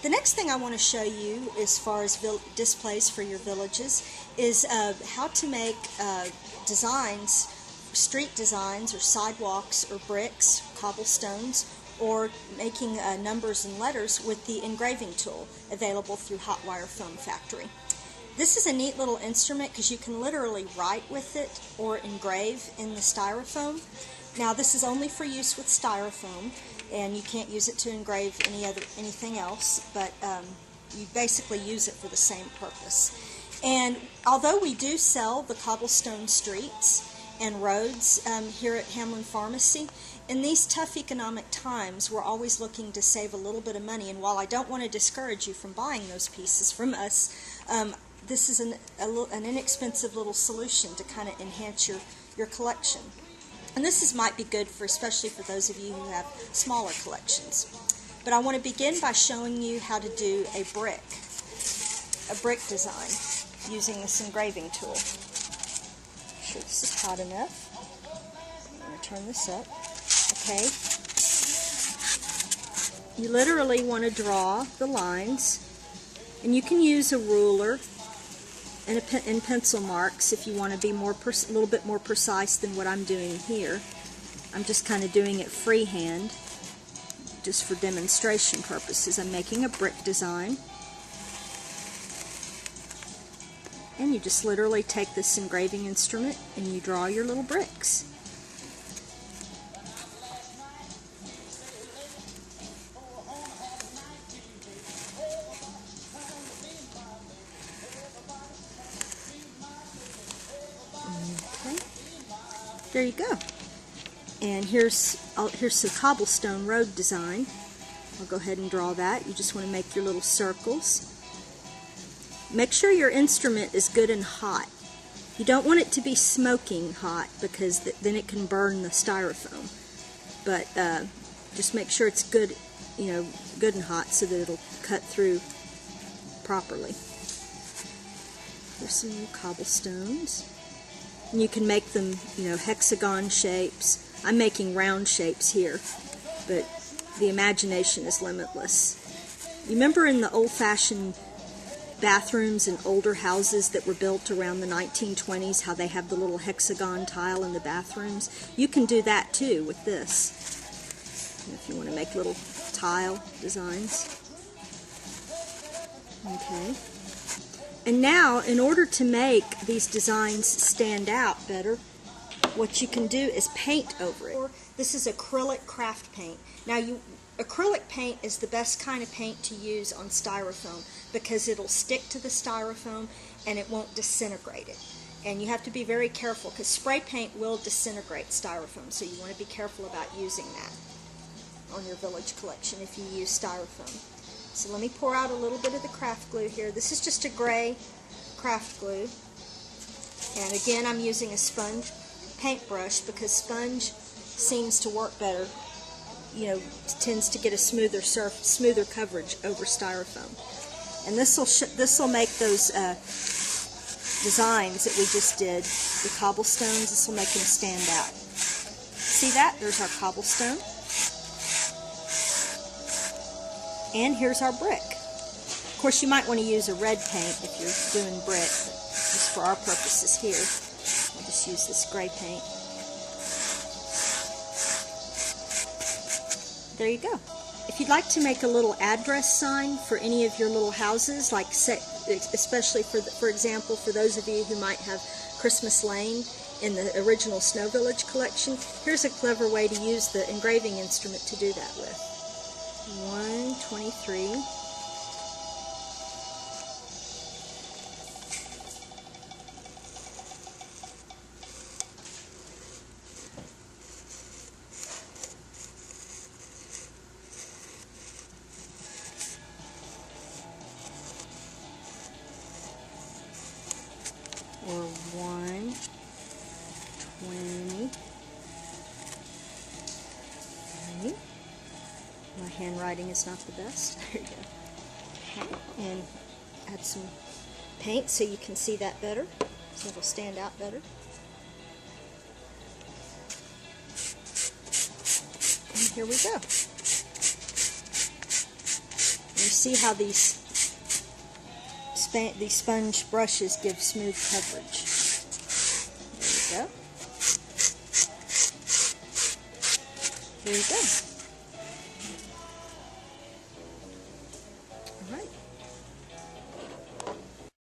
The next thing I want to show you as far as displays for your villages is how to make designs, street designs or sidewalks or bricks, cobblestones, or making numbers and letters with the engraving tool available through Hot Wire Foam Factory. This is a neat little instrument because you can literally write with it or engrave in the styrofoam. Now this is only for use with styrofoam, and you can't use it to engrave anything else, but you basically use it for the same purpose. And although we do sell the cobblestone streets and roads here at Hamlin Pharmacy, in these tough economic times we're always looking to save a little bit of money, and while I don't want to discourage you from buying those pieces from us, this is an inexpensive little solution to kind of enhance your collection. And this might be good for, especially for those of you who have smaller collections. But I want to begin by showing you how to do a brick design using this engraving tool. Make sure this is hot enough. I'm going to turn this up. Okay. You literally want to draw the lines, and you can use a ruler and pencil marks if you want to be a little bit more precise than what I'm doing here. I'm just kind of doing it freehand, just for demonstration purposes. I'm making a brick design, and you just literally take this engraving instrument and you draw your little bricks. There you go. And here's the cobblestone road design. I'll go ahead and draw that. You just want to make your little circles. Make sure your instrument is good and hot. You don't want it to be smoking hot because then it can burn the styrofoam. But just make sure it's good, good and hot so that it'll cut through properly. Here's some little cobblestones. And you can make them, hexagon shapes. I'm making round shapes here, but the imagination is limitless. You remember in the old-fashioned bathrooms in older houses that were built around the 1920s, how they have the little hexagon tile in the bathrooms? You can do that too with this, if you want to make little tile designs. Okay. And now, in order to make these designs stand out better, what you can do is paint over it. This is acrylic craft paint. Now, acrylic paint is the best kind of paint to use on styrofoam because it'll stick to the styrofoam and it won't disintegrate it. And you have to be very careful because spray paint will disintegrate styrofoam, so you want to be careful about using that on your village collection if you use styrofoam. So let me pour out a little bit of the craft glue here. This is just a gray craft glue. And again, I'm using a sponge paintbrush because sponge seems to work better, tends to get a smoother coverage over styrofoam. And this will make those designs that we just did, the cobblestones, this will make them stand out. See that? There's our cobblestone. And here's our brick. Of course, you might want to use a red paint if you're doing brick, but just for our purposes here, I'll just use this gray paint. There you go. If you'd like to make a little address sign for any of your little houses, like especially for example, for those of you who might have Christmas Lane in the original Snow Village collection, here's a clever way to use the engraving instrument to do that with. 123. Or 120. My handwriting is not the best. There you go. Okay. And add some paint so you can see that better, so it'll stand out better. And here we go. You see how these sponge brushes give smooth coverage. There you go. There you go.